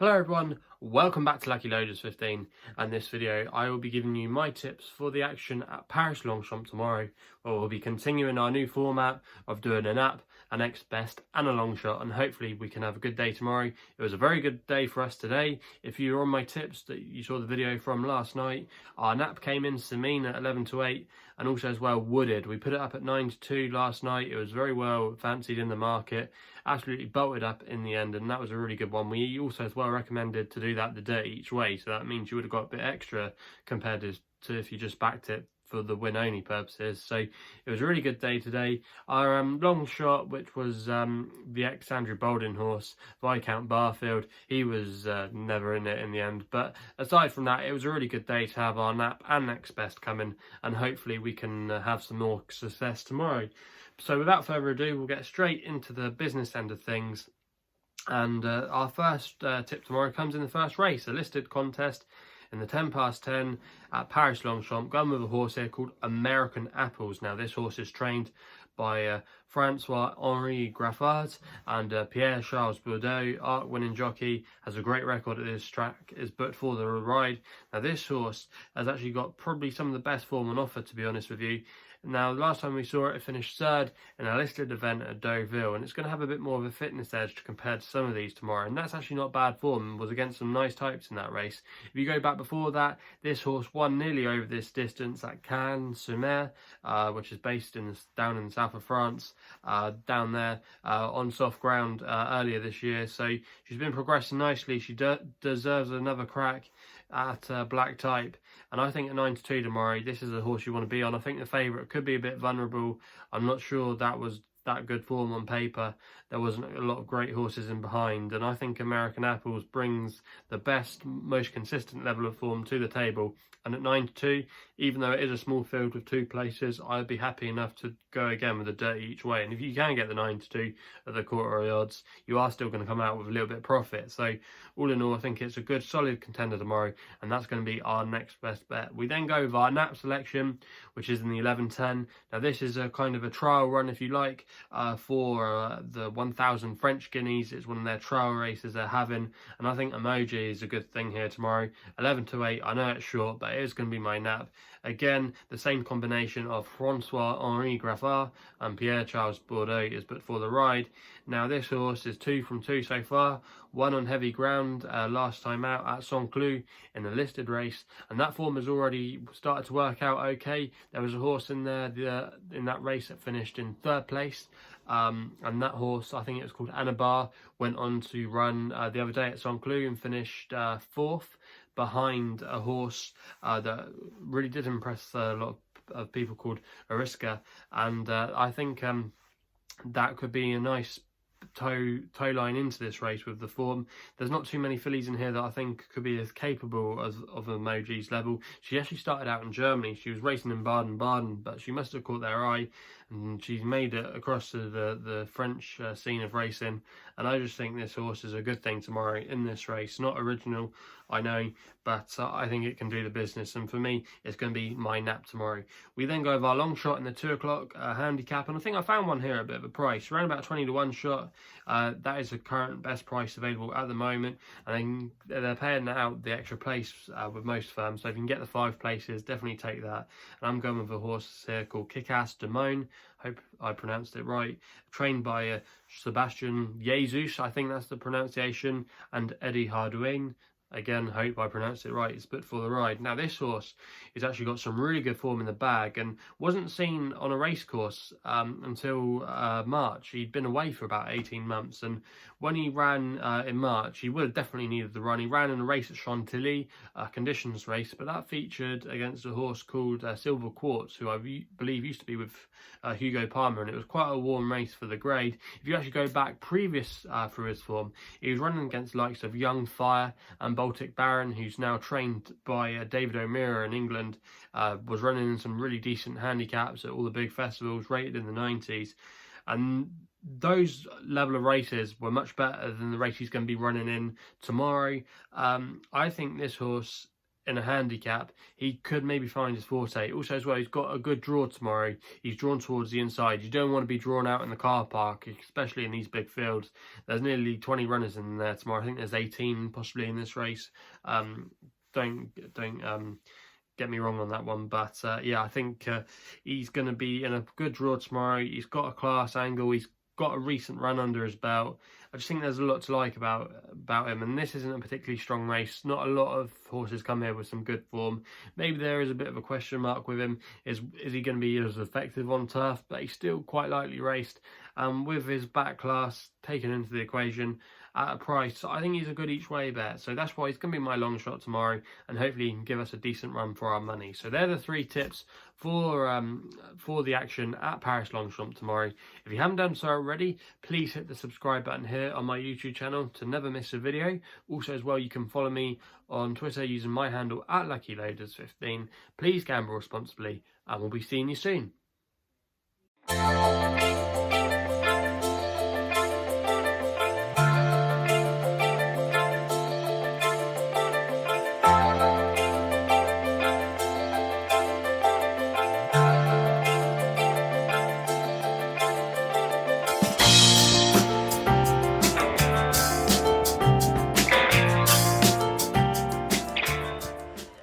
Hello everyone, welcome back to Lucky Loaders 15, and this video I will be giving you my tips for the action at Paris Longchamp tomorrow, where we'll be continuing our new format of doing an app, an next best and a long shot, and hopefully we can have a good day tomorrow. It was a very good day for us today. If you were on my tips that you saw the video from last night, our nap came in Samine at 11 to 8 and also as well Wooded. We put it up at 9 to 2 last night. It was very well fancied in the market, absolutely bolted up in the end, and that was a really good one. We also as well recommended to do that the day each way, so that means you would have got a bit extra compared to if you just backed it for the win only purposes. So it was a really good day today. Our long shot, which was the ex Andrew Bolden horse, Viscount Barfield, he was never in it in the end. But aside from that, it was a really good day to have our nap and next best coming, and hopefully we can have some more success tomorrow. So without further ado, we'll get straight into the business end of things. And our first tip tomorrow comes in the first race, a listed contest in the 10 past 10 at Paris Longchamp, going with a horse here called American Apples. Now this horse is trained by Francois-Henri Graffard and Pierre-Charles Bourdeau, arc-winning jockey, has a great record at this track, is booked for the ride. Now this horse has actually got probably some of the best form on offer, to be honest with you. Now, last time we saw it, it finished third in a listed event at Deauville, and it's going to have a bit more of a fitness edge compared to some of these tomorrow, and that's actually not bad form. It was against some nice types in that race. If you go back before that, this horse won nearly over this distance at Cannes-sur-Mer, which is based down in the south of France, down there on soft ground earlier this year. So she's been progressing nicely. She deserves another crack at black type, and I think at 9 to 2 tomorrow, this is a horse you want to be on. I think the favourite could be a bit vulnerable. I'm not sure that was that good form on paper. There wasn't a lot of great horses in behind, and I think American Apples brings the best, most consistent level of form to the table. And at 9 to 2, even though it is a small field with 2 places, I'd be happy enough to go again with a dirty each way. And if you can get the 9 to 2 at the quarter odds, you are still going to come out with a little bit of profit. So all in all, I think it's a good solid contender tomorrow, and that's going to be our next best bet. We then go with our nap selection, which is in the 11:10. Now this is a kind of a trial run, if you like, for the 1,000 French Guineas. It's one of their trial races they're having, and I think Emoji is a good thing here tomorrow. 11 to 8, I know it's short, but it is going to be my nap. Again, the same combination of Francois-Henri Graffard and Pierre-Charles Bourdeau is but for the ride. Now this horse is 2 from 2 so far, one on heavy ground last time out at Saint-Cloud in a listed race, and that form has already started to work out okay. There was a horse in there in that race that finished in 3rd place, and that horse, I think it was called Anabar, went on to run the other day at Saint-Cloud and finished 4th behind a horse that really did impress a lot of people called Ariska, and I think that could be a nice toe line into this race with the form. There's not too many fillies in here that I think could be as capable of Emoji's level. She actually started out in Germany. She was racing in Baden-Baden, but she must have caught their eye, and she's made it across to the French scene of racing. And I just think this horse is a good thing tomorrow in this race. Not original, I know, but I think it can do the business, and for me it's going to be my nap tomorrow. We then go with our long shot in the 2 o'clock handicap, and I think I found one here at a bit of a price, around about 20 to 1 shot. That is the current best price available at the moment, and they're paying out the extra place with most firms, so if you can get the 5 places, definitely take that. And I'm going with a horse here called Kickass Demone, hope I pronounced it right, trained by Sebastian Jesus, I think that's the pronunciation, and Eddie Hardouin. Again, hope I pronounced it right. It's but for the ride. Now this horse has actually got some really good form in the bag and wasn't seen on a race course until March. He'd been away for about 18 months, and when he ran in March, he would have definitely needed the run. He ran in a race at Chantilly, a conditions race, but that featured against a horse called Silver Quartz, who I believe used to be with Hugo Palmer, and it was quite a warm race for the grade. If you actually go back previous through his form, he was running against the likes of Young Fire and Baltic Baron, who's now trained by David O'Meara in England, was running in some really decent handicaps at all the big festivals, rated in the 90s. And those level of races were much better than the race he's going to be running in tomorrow. I think this horse in a handicap, he could maybe find his forte. Also as well, he's got a good draw tomorrow. He's drawn towards the inside. You don't want to be drawn out in the car park, especially in these big fields. There's nearly 20 runners in there tomorrow. I think there's 18 possibly in this race. Don't get me wrong on that one, but yeah, I think he's going to be in a good draw tomorrow. He's got a class angle. He's got a recent run under his belt. I just think there's a lot to like about him, and this isn't a particularly strong race. Not a lot of horses come here with some good form. Maybe there is a bit of a question mark with him. Is he going to be as effective on turf? But he's still quite lightly raced. With his back class taken into the equation at a price, I think he's a good each way bet. So that's why he's going to be my long shot tomorrow, and hopefully he can give us a decent run for our money. So they're the 3 tips for the action at Paris Longchamp tomorrow. If you haven't done so already, please hit the subscribe button here on my YouTube channel to never miss a video. Also as well, you can follow me on Twitter using my handle at LuckyLoaders15. Please gamble responsibly, and we'll be seeing you soon.